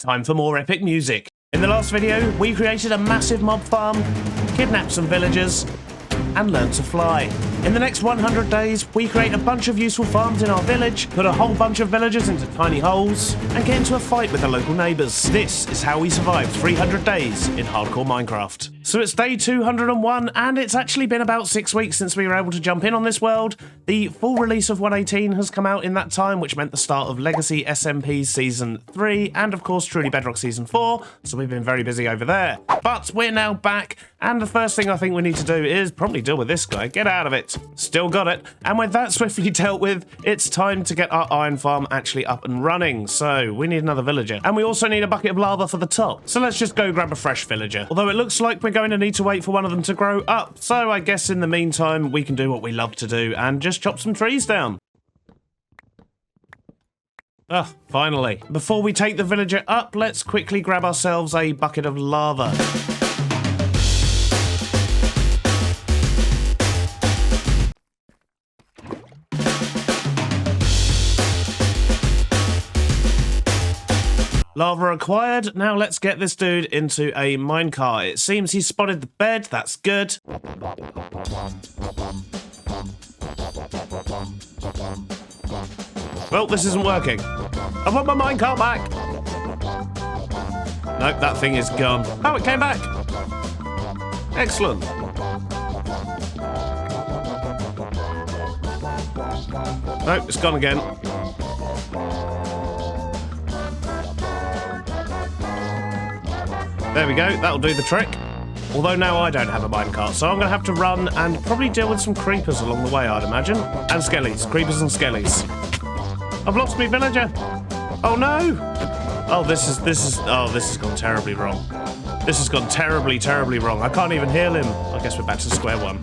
time for more epic music. In the last video, we created a massive mob farm, kidnapped some villagers, and learned to fly. In the next 100 days, we create a bunch of useful farms in our village, put a whole bunch of villagers into tiny holes, and get into a fight with the local neighbours. This is how we survived 300 days in hardcore Minecraft. So it's day 201, and it's actually been about 6 weeks since we were able to jump in on this world. The full release of 118 has come out in that time, which meant the start of Legacy SMP Season 3, and of course Truly Bedrock Season 4, so we've been very busy over there. But we're now back, and the first thing I think we need to do is probably deal with this guy. Get out of it. Still got it. And with that swiftly dealt with, it's time to get our iron farm actually up and running. So we need another villager. And we also need a bucket of lava for the top. So let's just go grab a fresh villager. Although it looks like we're going to need to wait for one of them to grow up. So I guess in the meantime, we can do what we love to do and just chop some trees down. Ah, finally. Before we take the villager up, let's quickly grab ourselves a bucket of lava. Lava acquired. Now let's get this dude into a minecart. It seems he's spotted the bed. That's good. Well, this isn't working. I want my minecart back. Nope, that thing is gone. Oh, it came back. Excellent. Nope, it's gone again. There we go, that'll do the trick. Although now I don't have a minecart, so I'm going to have to run and probably deal with some creepers along the way, I'd imagine. And skellies. Creepers and skellies. I've lost my villager. Oh no! Oh, this has gone terribly wrong. This has gone terribly, terribly wrong. I can't even heal him. I guess we're back to square one.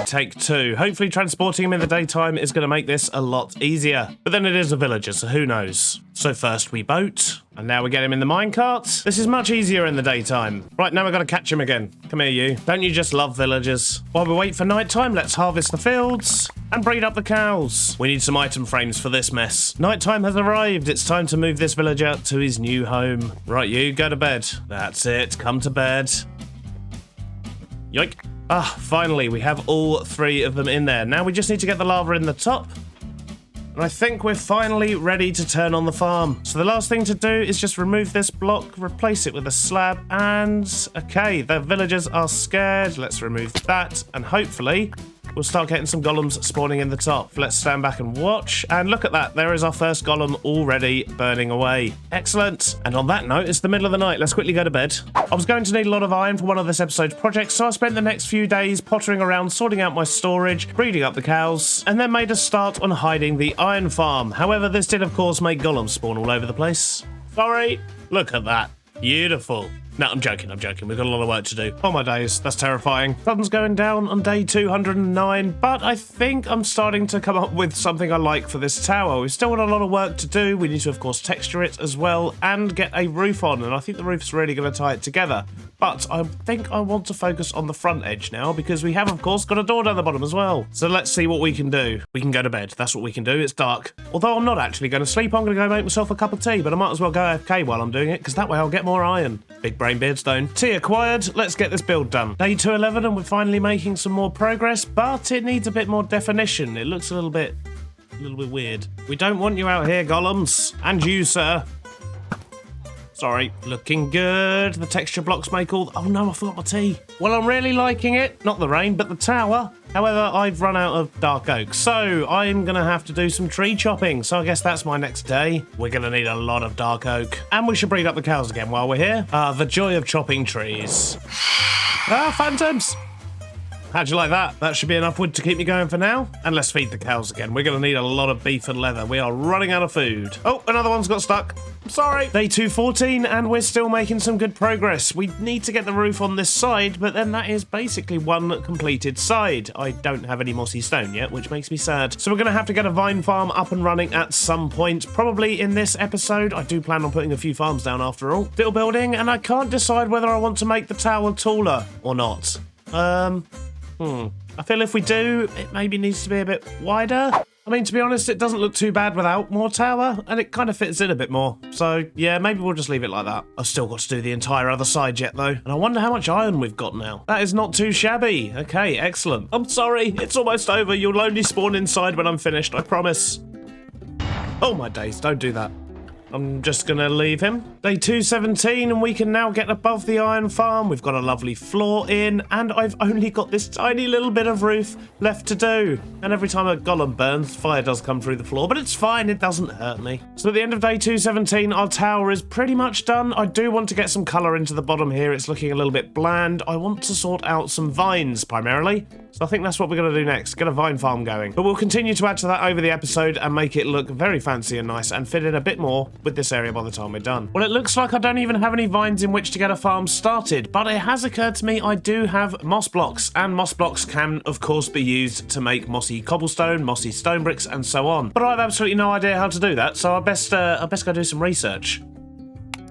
Take two. Hopefully transporting him in the daytime is going to make this a lot easier. But then it is a villager, so who knows? So first we boat, and now we get him in the minecart. This is much easier in the daytime. Right, now we've got to catch him again. Come here, you. Don't you just love villagers? While we wait for nighttime, let's harvest the fields and breed up the cows. We need some item frames for this mess. Nighttime has arrived. It's time to move this villager to his new home. Right, you, go to bed. That's it. Come to bed. Yoink. Ah, finally, we have all three of them in there. Now we just need to get the lava in the top. And I think we're finally ready to turn on the farm. So the last thing to do is just remove this block, replace it with a slab, and okay, the villagers are scared. Let's remove that, and hopefully we'll start getting some golems spawning in the top. Let's stand back and watch, and look at that. There is our first golem already burning away. Excellent. And on that note, it's the middle of the night. Let's quickly go to bed. I was going to need a lot of iron for one of this episode's projects, so I spent the next few days pottering around, sorting out my storage, breeding up the cows, and then made a start on hiding the iron farm. However, this did, of course, make golems spawn all over the place. Sorry. Look at that. Beautiful. No, I'm joking. We've got a lot of work to do. Oh my days, that's terrifying. Sun's going down on day 209, but I think I'm starting to come up with something I like for this tower. We've still got a lot of work to do. We need to, of course, texture it as well and get a roof on, and I think the roof's really going to tie it together. But I think I want to focus on the front edge now because we have, of course, got a door down the bottom as well. So let's see what we can do. We can go to bed. That's what we can do. It's dark. Although I'm not actually going to sleep, I'm going to go make myself a cup of tea, but I might as well go AFK while I'm doing it because that way I'll get more iron. Big brain beardstone. Tea acquired. Let's get this build done. Day 211 and we're finally making some more progress, but it needs a bit more definition. It looks a little bit weird. We don't want you out here, golems. And you, sir. Sorry, looking good. The texture blocks make all... Oh no, I forgot my tea. Well, I'm really liking it. Not the rain, but the tower. However, I've run out of dark oak, so I'm going to have to do some tree chopping. So I guess that's my next day. We're going to need a lot of dark oak. And we should breed up the cows again while we're here. The joy of chopping trees. Ah, phantoms. How'd you like that? That should be enough wood to keep me going for now. And let's feed the cows again. We're going to need a lot of beef and leather. We are running out of food. Oh, another one's got stuck. Sorry. Day 214, and we're still making some good progress. We need to get the roof on this side, but then that is basically one completed side. I don't have any mossy stone yet, which makes me sad. So we're going to have to get a vine farm up and running at some point, probably in this episode. I do plan on putting a few farms down after all. Still building, and I can't decide whether I want to make the tower taller or not. I feel if we do, it maybe needs to be a bit wider. I mean, to be honest, it doesn't look too bad without more tower, and it kind of fits in a bit more. So, yeah, maybe we'll just leave it like that. I've still got to do the entire other side yet, though. And I wonder how much iron we've got now. That is not too shabby. Okay, excellent. I'm sorry, it's almost over. You'll only spawn inside when I'm finished, I promise. Oh, my days, don't do that. I'm just going to leave him. Day 217, and we can now get above the iron farm. We've got a lovely floor in, and I've only got this tiny little bit of roof left to do. And every time a golem burns, fire does come through the floor, but it's fine. It doesn't hurt me. So at the end of day 217, our tower is pretty much done. I do want to get some colour into the bottom here. It's looking a little bit bland. I want to sort out some vines primarily. So I think that's what we're going to do next, get a vine farm going. But we'll continue to add to that over the episode and make it look very fancy and nice and fit in a bit more with this area by the time we're done. Well, it looks like I don't even have any vines in which to get a farm started, but it has occurred to me I do have moss blocks, and moss blocks can, of course, be used to make mossy cobblestone, mossy stone bricks, and so on. But I have absolutely no idea how to do that, so I best go do some research.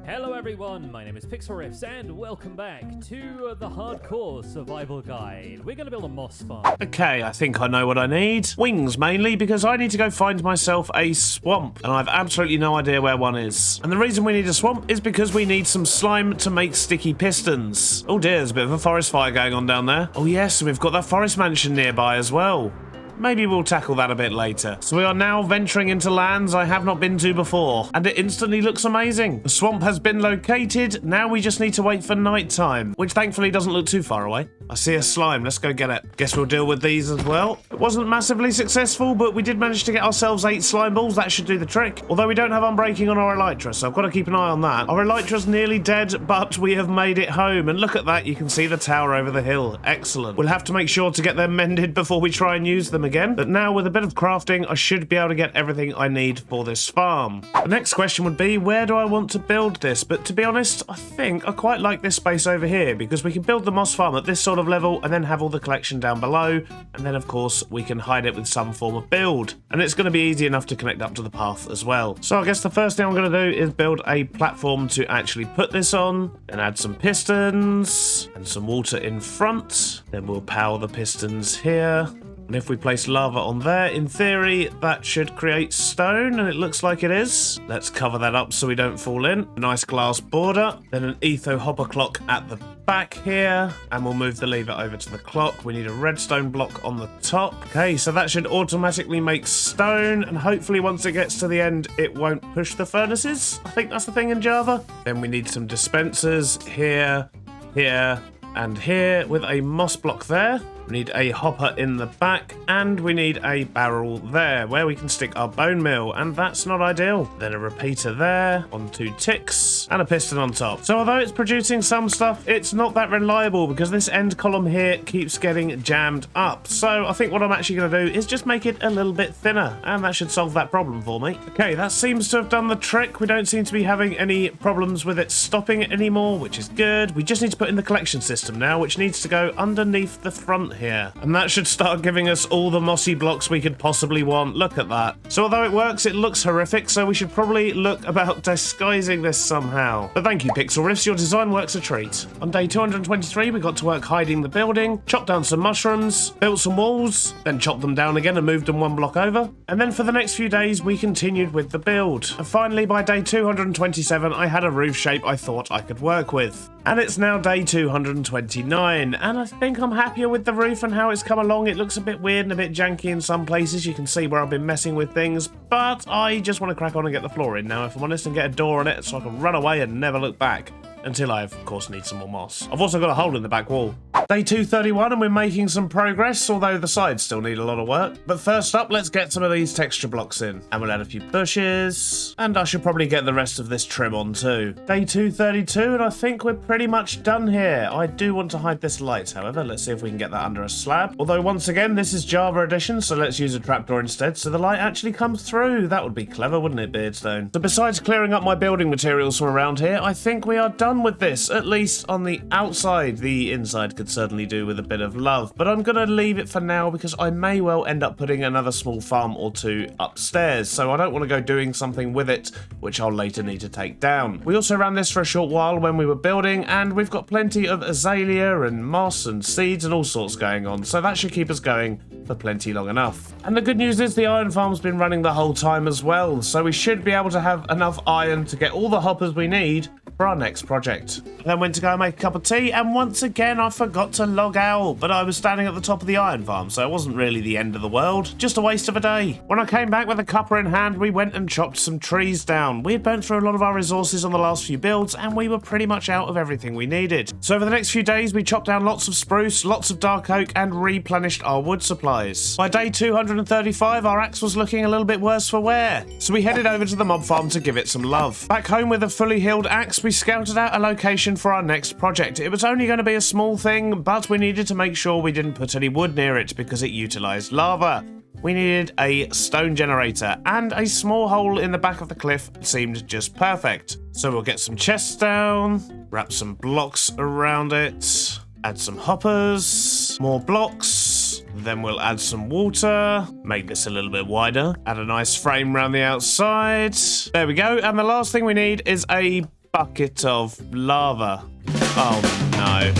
Hello everyone, my name is PixelRiffs and welcome back to the Hardcore Survival Guide. We're going to build a moss farm. Okay, I think I know what I need. Wings, mainly, because I need to go find myself a swamp, and I've absolutely no idea where one is. And the reason we need a swamp is because we need some slime to make sticky pistons. Oh dear, there's a bit of a forest fire going on down there. Oh yes, and we've got that forest mansion nearby as well. Maybe we'll tackle that a bit later. So we are now venturing into lands I have not been to before, and it instantly looks amazing. The swamp has been located. Now we just need to wait for night time, which thankfully doesn't look too far away. I see a slime. Let's go get it. Guess we'll deal with these as well. It wasn't massively successful, but we did manage to get ourselves 8 slime balls. That should do the trick. Although we don't have unbreaking on our elytra, so I've got to keep an eye on that. Our elytra's nearly dead, but we have made it home. And look at that. You can see the tower over the hill. Excellent. We'll have to make sure to get them mended before we try and use them again. But now with a bit of crafting, I should be able to get everything I need for this farm. The next question would be, where do I want to build this? But to be honest, I think I quite like this space over here because we can build the moss farm at this sort of level and then have all the collection down below. And then, of course, we can hide it with some form of build. And it's going to be easy enough to connect up to the path as well. So I guess the first thing I'm going to do is build a platform to actually put this on and add some pistons and some water in front. Then we'll power the pistons here. And if we place lava on there, in theory, that should create stone, and it looks like it is. Let's cover that up so we don't fall in. A nice glass border, then an etho hopper clock at the back here, and we'll move the lever over to the clock. We need a redstone block on the top. Okay, so that should automatically make stone, and hopefully once it gets to the end, it won't push the furnaces. I think that's the thing in Java. Then we need some dispensers here, here, and here with a moss block there. We need a hopper in the back, and we need a barrel there where we can stick our bone meal, and that's not ideal. Then a repeater there on 2 ticks and a piston on top. So although it's producing some stuff, it's not that reliable because this end column here keeps getting jammed up. So I think what I'm actually going to do is just make it a little bit thinner, and that should solve that problem for me. Okay, that seems to have done the trick. We don't seem to be having any problems with it stopping it anymore, which is good. We just need to put in the collection system now, which needs to go underneath the front here, and that should start giving us all the mossy blocks we could possibly want. Look at that. So although it works, it looks horrific, so we should probably look about disguising this somehow. But thank you, PixelRiffs, your design works a treat. On day 223, we got to work hiding the building, chopped down some mushrooms, built some walls, then chopped them down again and moved them 1 block over. And then for the next few days, we continued with the build. And finally, by day 227, I had a roof shape I thought I could work with. And it's now day 229, and I think I'm happier with the roof and how it's come along. It looks a bit weird and a bit janky in some places. You can see where I've been messing with things, but I just want to crack on and get the floor in now, if I'm honest, and get a door on it so I can run away and never look back. Until I, of course, need some more moss. I've also got a hole in the back wall. Day 231, and we're making some progress, although the sides still need a lot of work. But first up, let's get some of these texture blocks in. And we'll add a few bushes. And I should probably get the rest of this trim on too. Day 232, and I think we're pretty much done here. I do want to hide this light, however. Let's see if we can get that under a slab. Although, once again, this is Java Edition, so let's use a trapdoor instead, so the light actually comes through. That would be clever, wouldn't it, Beardstone? So besides clearing up my building materials from around here, I think we are done with this, at least on the outside. The inside could certainly do with a bit of love. But I'm going to leave it for now because I may well end up putting another small farm or two upstairs. So I don't want to go doing something with it, which I'll later need to take down. We also ran this for a short while when we were building, and we've got plenty of azalea and moss and seeds and all sorts going on. So that should keep us going for plenty long enough. And the good news is the iron farm's been running the whole time as well. So we should be able to have enough iron to get all the hoppers we need for our next project. I then went to go make a cup of tea, and once again I forgot to log out, but I was standing at the top of the iron farm, so it wasn't really the end of the world, just a waste of a day. When I came back with a cuppa in hand, we went and chopped some trees down. We had burnt through a lot of our resources on the last few builds, and we were pretty much out of everything we needed. So over the next few days, we chopped down lots of spruce, lots of dark oak, and replenished our wood supplies. By day 235, our axe was looking a little bit worse for wear, so we headed over to the mob farm to give it some love. Back home with a fully healed axe, we scouted out a location for our next project. It was only going to be a small thing, but we needed to make sure we didn't put any wood near it because it utilized lava. We needed a stone generator, and a small hole in the back of the cliff seemed just perfect. So we'll get some chests down, wrap some blocks around it, add some hoppers, more blocks, then we'll add some water, make this a little bit wider, add a nice frame around the outside. There we go, and the last thing we need is a bucket of lava. Oh no.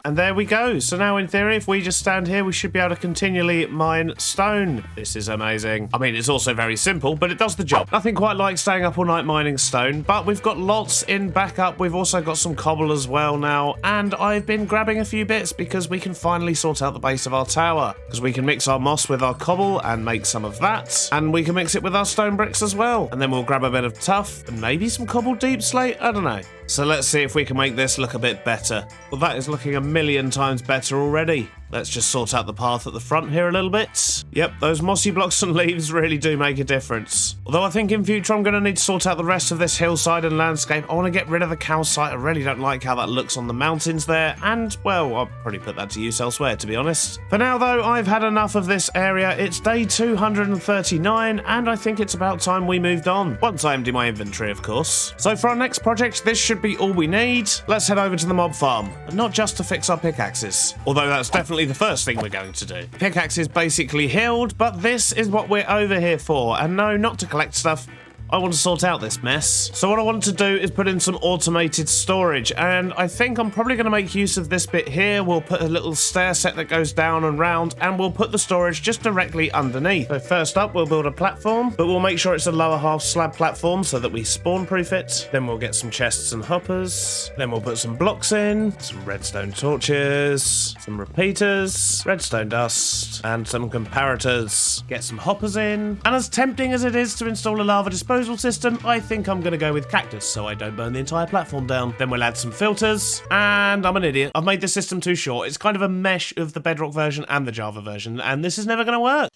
And there we go. So now in theory, if we just stand here, we should be able to continually mine stone. This is amazing. I mean, it's also very simple, but it does the job. Nothing quite like staying up all night mining stone, but we've got lots in backup. We've also got some cobble as well now, and I've been grabbing a few bits because we can finally sort out the base of our tower, because we can mix our moss with our cobble and make some of that, and we can mix it with our stone bricks as well. And then we'll grab a bit of tuff and maybe some cobble deep slate. I don't know. So let's see if we can make this look a bit better. Well, that is looking a million times better already. Let's just sort out the path at the front here a little bit. Yep, those mossy blocks and leaves really do make a difference. Although I think in future I'm going to need to sort out the rest of this hillside and landscape. I want to get rid of the calcite. I really don't like how that looks on the mountains there. And, well, I'll probably put that to use elsewhere, to be honest. For now, though, I've had enough of this area. It's day 239, and I think it's about time we moved on. Once I empty my inventory, of course. So for our next project, this should be all we need. Let's head over to the mob farm. And not just to fix our pickaxes. Although that's definitely the first thing we're going to do. Pickaxe is basically healed, but this is what we're over here for. And no, not to collect stuff. I want to sort out this mess. So what I want to do is put in some automated storage, and I think I'm probably going to make use of this bit here. We'll put a little stair set that goes down and round, and we'll put the storage just directly underneath. So first up, we'll build a platform, but we'll make sure it's a lower half slab platform so that we spawn proof it. Then we'll get some chests and hoppers. Then we'll put some blocks in, some redstone torches, some repeaters, redstone dust, and some comparators. Get some hoppers in. And as tempting as it is to install a lava disposal system, I think I'm going to go with cactus so I don't burn the entire platform down. Then we'll add some filters, and I'm an idiot. I've made the system too short. It's kind of a mesh of the Bedrock version and the Java version, and this is never going to work.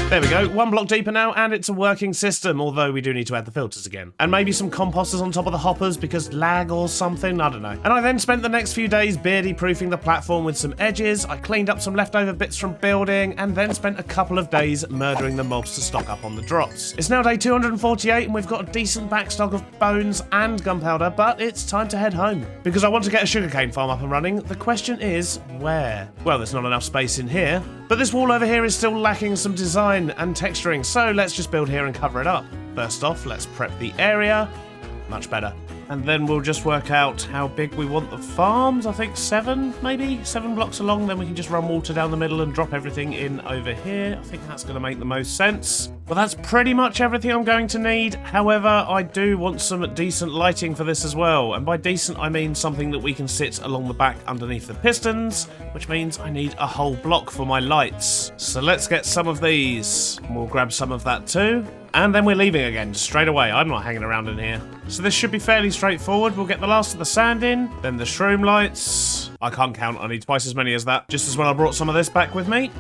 There we go, one block deeper now, and it's a working system, although we do need to add the filters again. And maybe some composters on top of the hoppers because lag or something, I don't know. And I then spent the next few days beardy-proofing the platform with some edges. I cleaned up some leftover bits from building, and then spent a couple of days murdering the mobs to stock up on the drops. It's now day 248, and we've got a decent backstock of bones and gunpowder, but it's time to head home. Because I want to get a sugarcane farm up and running. The question is, where? Well, there's not enough space in here, but this wall over here is still lacking some design and texturing, so let's just build here and cover it up. First off, let's prep the area. Much better. And then we'll just work out how big we want the farms. I think 7, maybe? 7 blocks along, then we can just run water down the middle and drop everything in over here. I think that's going to make the most sense. Well, that's pretty much everything I'm going to need. However, I do want some decent lighting for this as well. And by decent, I mean something that we can sit along the back underneath the pistons, which means I need a whole block for my lights. So let's get some of these. We'll grab some of that too. And then we're leaving again, straight away. I'm not hanging around in here. So this should be fairly straightforward. We'll get the last of the sand in, then the shroom lights. I can't count, I need twice as many as that. Just as well I brought some of this back with me.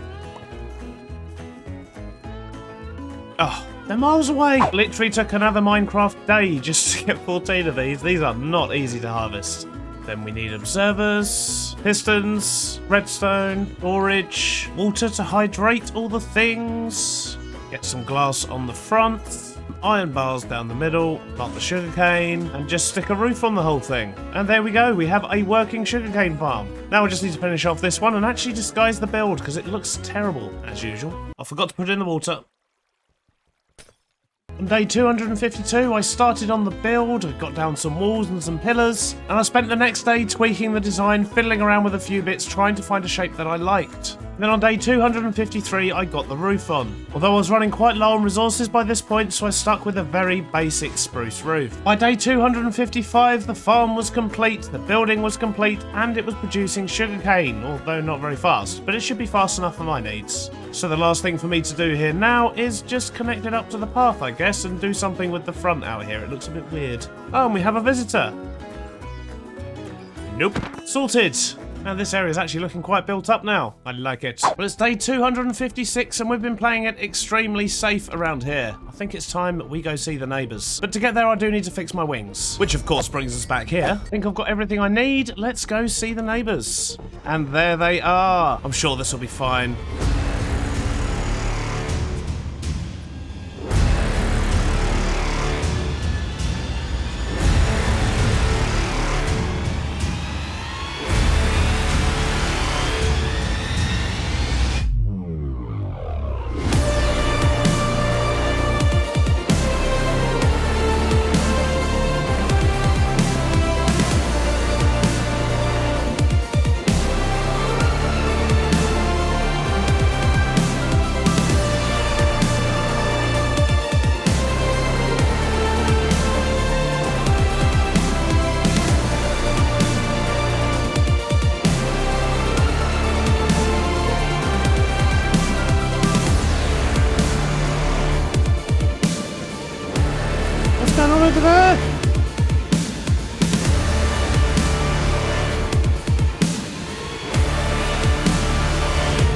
Oh, they're miles away. Literally took another Minecraft day just to get 14 of these. These are not easy to harvest. Then we need observers, pistons, redstone, storage, water to hydrate all the things. Get some glass on the front, iron bars down the middle, plant the sugarcane, and just stick a roof on the whole thing. And there we go, we have a working sugarcane farm. Now I just need to finish off this one and actually disguise the build because it looks terrible, as usual. I forgot to put it in the water. On day 252, I started on the build, I got down some walls and some pillars, and I spent the next day tweaking the design, fiddling around with a few bits, trying to find a shape that I liked. Then on day 253, I got the roof on. Although I was running quite low on resources by this point, so I stuck with a very basic spruce roof. By day 255, the farm was complete, the building was complete, and it was producing sugarcane, although not very fast, but it should be fast enough for my needs. So the last thing for me to do here now is just connect it up to the path, I guess, and do something with the front out here. It looks a bit weird. Oh, and we have a visitor. Nope. Sorted. Now this area is actually looking quite built up now. I like it. But it's day 256 and we've been playing it extremely safe around here. I think it's time we go see the neighbours. But to get there I do need to fix my wings. Which of course brings us back here. I think I've got everything I need. Let's go see the neighbours. And there they are. I'm sure this will be fine. Over there.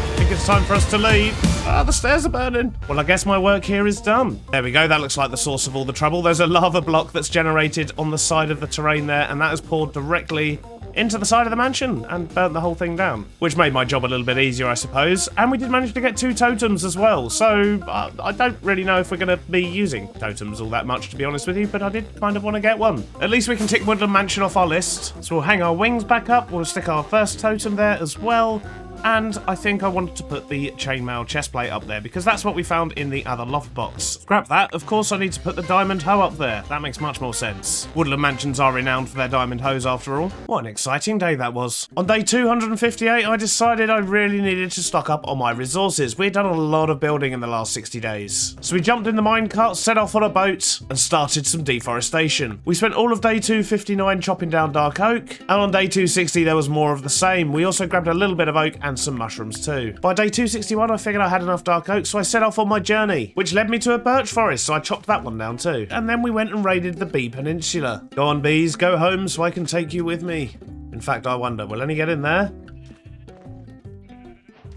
I think it's time for us to leave. Ah, the stairs are burning. Well, I guess my work here is done. There we go, that looks like the source of all the trouble. There's a lava block that's generated on the side of the terrain there, and that is poured directly into the side of the mansion and burnt the whole thing down, which made my job a little bit easier, I suppose. And we did manage to get 2 totems as well, so I don't really know if we're going to be using totems all that much, to be honest with you, but I did kind of want to get one. At least we can tick Woodland Mansion off our list. So we'll hang our wings back up, we'll stick our first totem there as well. And I think I wanted to put the chainmail chestplate up there because that's what we found in the other loft box. Scrap that. Of course I need to put the diamond hoe up there. That makes much more sense. Woodland mansions are renowned for their diamond hoes after all. What an exciting day that was. On day 258 I decided I really needed to stock up on my resources. We had done a lot of building in the last 60 days. So we jumped in the minecart, set off on a boat and started some deforestation. We spent all of day 259 chopping down dark oak, and on day 260 there was more of the same. We also grabbed a little bit of oak and some mushrooms too. By day 261 I figured I had enough dark oak, so I set off on my journey, which led me to a birch forest, so I chopped that one down too. And then we went and raided the Bee Peninsula. Go on bees, go home so I can take you with me. In fact, I wonder, will any get in there?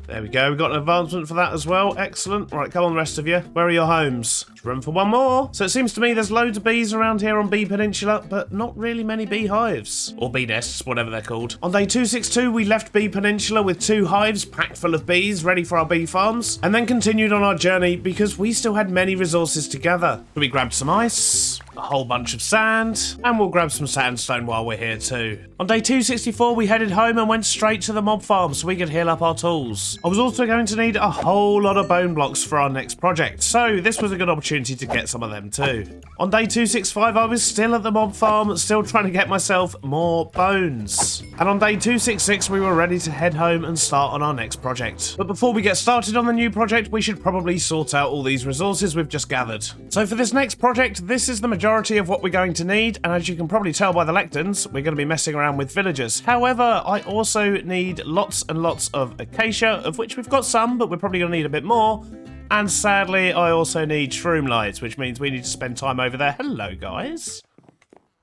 There we go, we got an advancement for that as well. Excellent. Right, come on the rest of you. Where are your homes? There's room for one more. So it seems to me there's loads of bees around here on Bee Peninsula, but not really many beehives. Or bee nests, whatever they're called. On day 262, we left Bee Peninsula with 2 hives packed full of bees, ready for our bee farms, and then continued on our journey because we still had many resources to gather. So we grabbed some ice, a whole bunch of sand, and we'll grab some sandstone while we're here too. On day 264, we headed home and went straight to the mob farm so we could heal up our tools. I was also going to need a whole lot of bone blocks for our next project, so this was a good opportunity to get some of them too. On day 265, I was still at the mob farm, still trying to get myself more bones. And on day 266, we were ready to head home and start on our next project. But before we get started on the new project, we should probably sort out all these resources we've just gathered. So for this next project, this is the majority of what we're going to need, and as you can probably tell by the lecterns, we're going to be messing around with villagers. However, I also need lots and lots of acacia, of which we've got some, but we're probably going to need a bit more. And sadly, I also need shroom lights, which means we need to spend time over there. Hello, guys.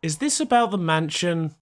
Is this about the mansion?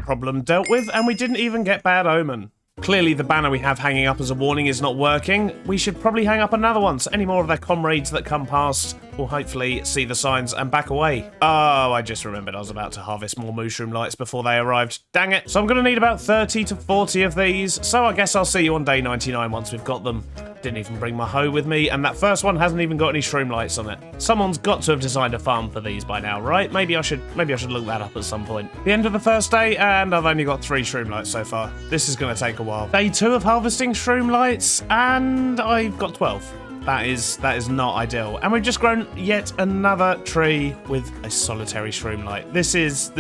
Problem dealt with, and we didn't even get Bad Omen. Clearly the banner we have hanging up as a warning is not working. We should probably hang up another one so any more of their comrades that come past will hopefully see the signs and back away. Oh, I just remembered I was about to harvest more mushroom lights before they arrived. Dang it. So I'm going to need about 30 to 40 of these, so I guess I'll see you on day 99 once we've got them. Didn't even bring my hoe with me, and that first one hasn't even got any shroom lights on it. Someone's got to have designed a farm for these by now, right? Maybe I should look that up at some point. The end of the first day, and I've only got 3 shroom lights so far. This is going to take a while. Day 2 of harvesting shroom lights, and I've got 12. That is not ideal. And we've just grown yet another tree with a solitary shroom light. This is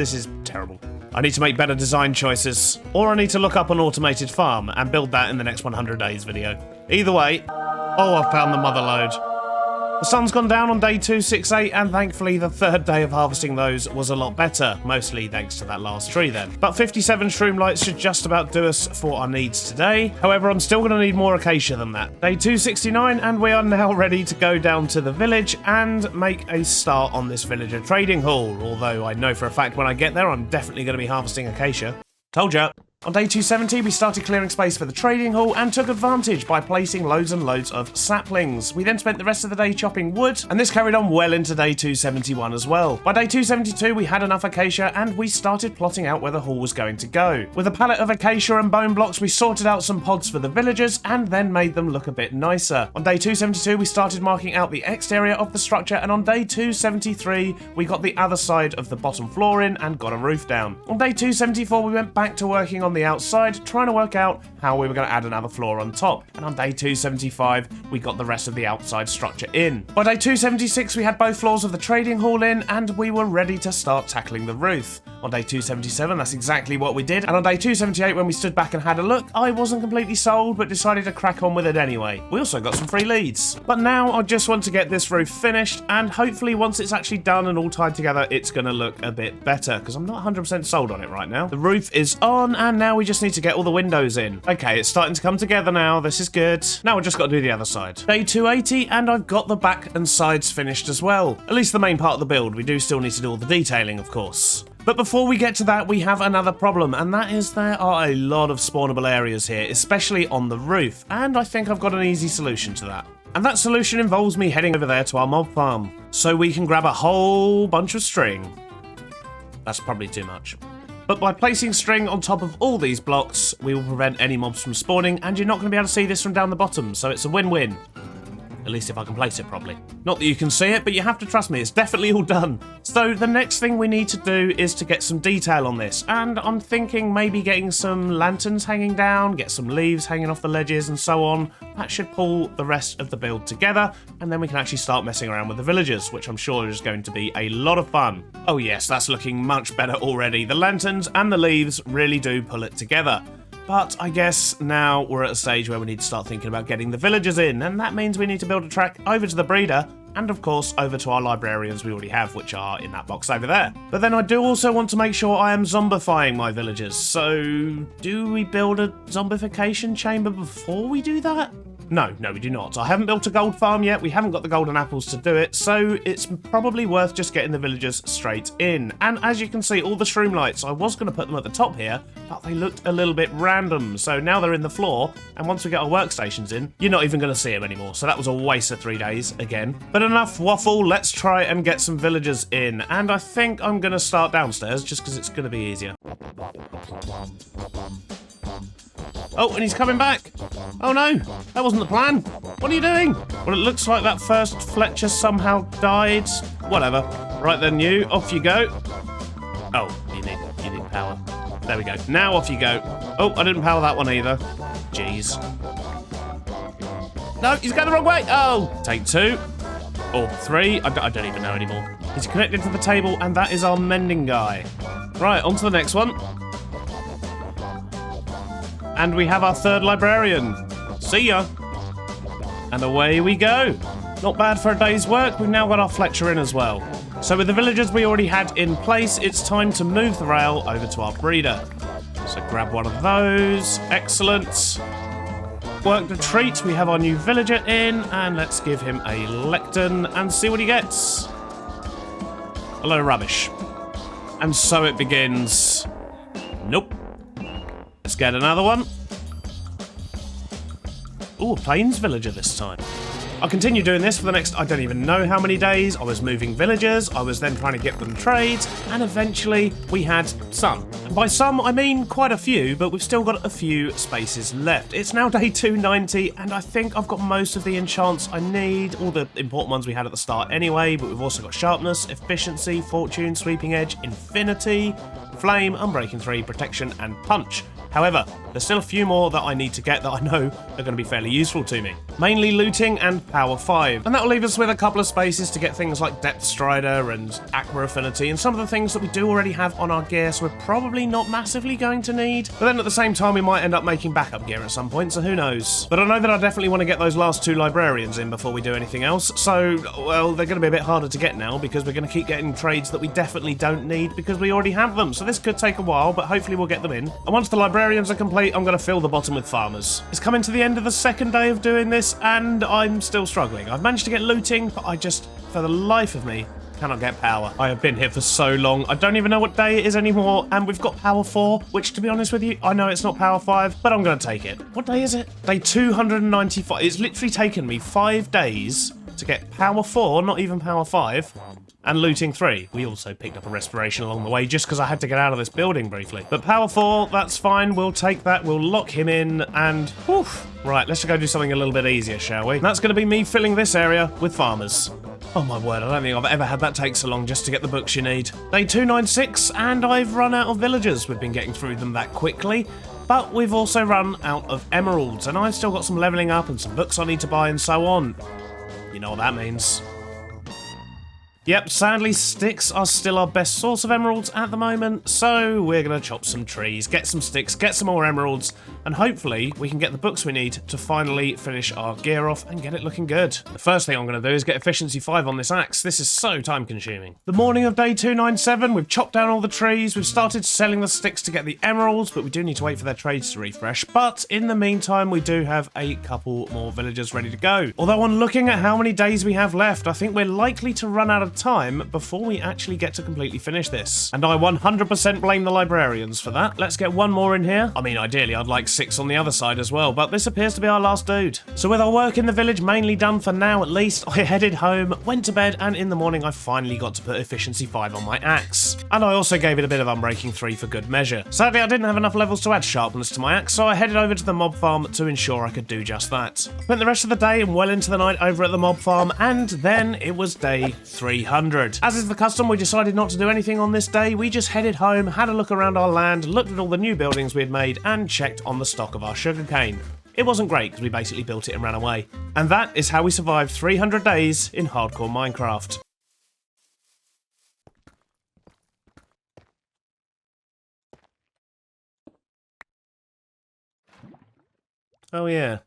terrible. I need to make better design choices, or I need to look up an automated farm and build that in the next 100 days video. Either way, oh, I found the mother lode. The sun's gone down on day 268, and thankfully the third day of harvesting those was a lot better, mostly thanks to that last tree then. But 57 shroom lights should just about do us for our needs today. However, I'm still going to need more acacia than that. Day 269, and we are now ready to go down to the village and make a start on this villager trading hall, although I know for a fact when I get there I'm definitely going to be harvesting acacia. Told ya. On day 270, we started clearing space for the trading hall and took advantage by placing loads and loads of saplings. We then spent the rest of the day chopping wood, and this carried on well into day 271 as well. By day 272, we had enough acacia, and we started plotting out where the hall was going to go. With a pallet of acacia and bone blocks, we sorted out some pods for the villagers, and then made them look a bit nicer. On day 272, we started marking out the exterior of the structure, and on day 273, we got the other side of the bottom floor in and got a roof down. On day 274, we went back to working on the outside, trying to work out how we were going to add another floor on top. And on day 275, we got the rest of the outside structure in. By day 276, we had both floors of the trading hall in, and we were ready to start tackling the roof. On day 277, that's exactly what we did. And on day 278, when we stood back and had a look, I wasn't completely sold, but decided to crack on with it anyway. We also got some free leads. But now I just want to get this roof finished, and hopefully once it's actually done and all tied together, it's going to look a bit better, because I'm not 100% sold on it right now. The roof is on, and now we just need to get all the windows in. Okay, it's starting to come together now. This is good. Now we've just got to do the other side. Day 280, and I've got the back and sides finished as well. At least the main part of the build. We do still need to do all the detailing, of course. But before we get to that, we have another problem, and that is there are a lot of spawnable areas here, especially on the roof, and I think I've got an easy solution to that. And that solution involves me heading over there to our mob farm, so we can grab a whole bunch of string. That's probably too much. But by placing string on top of all these blocks, we will prevent any mobs from spawning, and you're not going to be able to see this from down the bottom, so it's a win-win. At least if I can place it properly. Not that you can see it, but you have to trust me, it's definitely all done. So the next thing we need to do is to get some detail on this, and I'm thinking maybe getting some lanterns hanging down, get some leaves hanging off the ledges and so on. That should pull the rest of the build together, and then we can actually start messing around with the villagers, which I'm sure is going to be a lot of fun. Oh yes, that's looking much better already. The lanterns and the leaves really do pull it together. But I guess now we're at a stage where we need to start thinking about getting the villagers in, and that means we need to build a track over to the breeder, and of course over to our librarians we already have, which are in that box over there. But then I do also want to make sure I am zombifying my villagers, so do we build a zombification chamber before we do that? No, we do not. I haven't built a gold farm yet, we haven't got the golden apples to do it, so it's probably worth just getting the villagers straight in. And as you can see, all the shroom lights, I was going to put them at the top here, but they looked a little bit random, so now they're in the floor, and once we get our workstations in, you're not even going to see them anymore, so that was a waste of 3 days, again. But enough waffle, let's try and get some villagers in, and I think I'm going to start downstairs, just because it's going to be easier. Oh, and he's coming back. Oh no, that wasn't the plan. What are you doing? Well, it looks like that first Fletcher somehow died. Whatever. Right then, you, off you go. Oh, you need power. There we go. Now off you go. Oh, I didn't power that one either. Jeez. No, he's going the wrong way. Oh, take 2. Or 3. I don't even know anymore. He's connected to the table, and that is our mending guy. Right, on to the next one. And we have our third librarian. See ya. And away we go. Not bad for a day's work. We've now got our Fletcher in as well. So with the villagers we already had in place, it's time to move the rail over to our breeder. So grab one of those. Excellent. worked a treat. We have our new villager in, and let's give him a lectern and see what he gets. A load of rubbish. And so it begins. Nope. Let's get another one. Ooh, a plains villager this time. I'll continue doing this for the next, I don't even know how many days. I was moving villagers, I was then trying to get them trades, and eventually we had some. And by some, I mean quite a few, but we've still got a few spaces left. It's now day 290, and I think I've got most of the enchants I need, all the important ones we had at the start anyway, but we've also got sharpness, efficiency, fortune, sweeping edge, infinity, flame, unbreaking 3, protection, and punch. However, there's still a few more that I need to get that I know are going to be fairly useful to me. Mainly looting and power 5. And that'll leave us with a couple of spaces to get things like depth strider and aqua affinity and some of the things that we do already have on our gear, so we're probably not massively going to need. But then at the same time we might end up making backup gear at some point, so who knows. But I know that I definitely want to get those last 2 librarians in before we do anything else, so, well, they're going to be a bit harder to get now because we're going to keep getting trades that we definitely don't need because we already have them. So this could take a while, but hopefully we'll get them in. And once the librarians are complete, I'm going to fill the bottom with farmers. It's coming to the end of the second day of doing this, and I'm still struggling. I've managed to get looting, but I just, for the life of me, cannot get power. I have been here for so long, I don't even know what day it is anymore, and we've got power 4, which, to be honest with you, I know it's not power 5, but I'm going to take it. What day is it? Day 295. It's literally taken me 5 days to get power 4, not even power 5. And looting 3. We also picked up a respiration along the way just because I had to get out of this building briefly. But power 4, that's fine. We'll take that. We'll lock him in and... whew. Right, let's go do something a little bit easier, shall we? That's going to be me filling this area with farmers. Oh my word, I don't think I've ever had that take so long just to get the books you need. Day 296, and I've run out of villagers. We've been getting through them that quickly. But we've also run out of emeralds, and I've still got some leveling up and some books I need to buy and so on. You know what that means. Yep, sadly sticks are still our best source of emeralds at the moment, so we're going to chop some trees, get some sticks, get some more emeralds, and hopefully we can get the books we need to finally finish our gear off and get it looking good. The first thing I'm going to do is get efficiency 5 on this axe. This is so time consuming. The morning of day 297, we've chopped down all the trees, we've started selling the sticks to get the emeralds, but we do need to wait for their trades to refresh. But in the meantime, we do have a couple more villagers ready to go. Although on looking at how many days we have left, I think we're likely to run out of time before we actually get to completely finish this. And I 100% blame the librarians for that. Let's get one more in here. I mean, ideally, I'd like 6 on the other side as well, but this appears to be our last dude. So with our work in the village mainly done for now at least, I headed home, went to bed, and in the morning I finally got to put efficiency 5 on my axe. And I also gave it a bit of unbreaking 3 for good measure. Sadly, I didn't have enough levels to add sharpness to my axe, so I headed over to the mob farm to ensure I could do just that. Spent the rest of the day and well into the night over at the mob farm, and then it was day 300. As is the custom, we decided not to do anything on this day. We just headed home, had a look around our land, looked at all the new buildings we had made, and checked on the stock of our sugarcane. It wasn't great because we basically built it and ran away. And that is how we survived 300 days in hardcore Minecraft. Oh yeah,